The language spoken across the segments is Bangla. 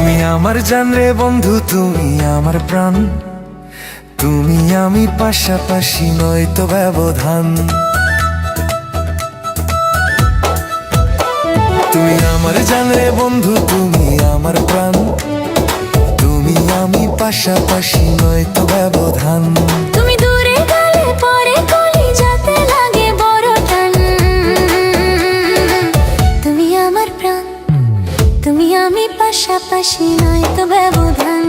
তুমি আমার জান রে বন্ধু, তুমি আমার প্রাণ। তুমি আমি পাশাপাশি নয়তো ব্যবধান। তুমি আমার জান রে বন্ধু, তুমি আমার প্রাণ। তুমি আমি পাশাপাশি নয়তো ব্যবধান। তুমি দূরে গেলে পরে কলিজাতে লাগে বড় টান। তুমি আমার প্রাণ, তুমি আমি পাশাপাশি নয়তো ব্যবধান।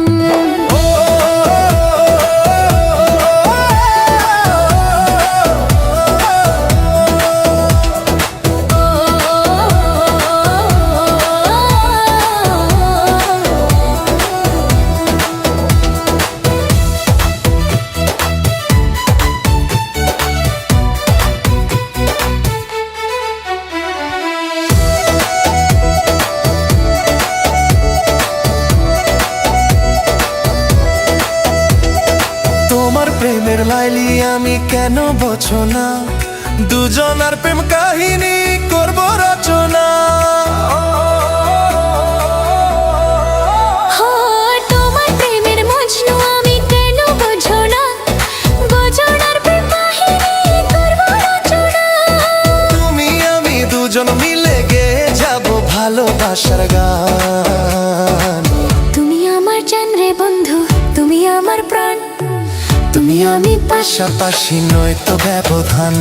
প্রেমের লাইলি আমি কেন বোঝো না, দুজনার প্রেম কাহিনী করব রচনা। তোমার প্রেমের মজনু আমি কেন বোঝো না, দুজনার প্রেম কাহিনী করব রচনা। তুমি আমি দুজন মিলে গেয়ে যাব ভালোবাসার গান। তুমি আমার জান রে বন্ধু, তুমি আমার প্রাণ। তুমি আমি পাশাপাশি নয়তো ব্যবধান।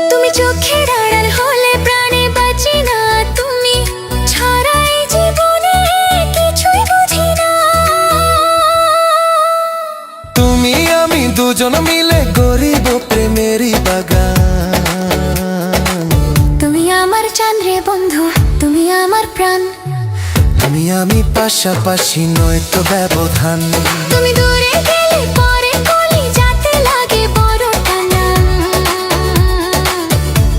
তুমি চোখের আড়াল হলে প্রাণে বাঁচি না, তুমি ছাড়া এই জীবনে কিছুই বুঝি না। তুমি আমি দুজন মিলে গরিব প্রেমেরই বাগান। তুমি আমার জান রে বন্ধু, তুমি আমার প্রাণ। তুমি আমি পাশাপাশি নয়তো ব্যবধান। তুমি দূরে গেলে পরে কলিজাতে লাগে বড় টানা।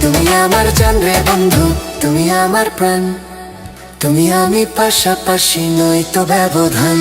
তুমি আমার জান রে বন্ধু, তুমি আমার প্রাণ। তুমি আমি পাশাপাশি নয়তো ব্যবধান।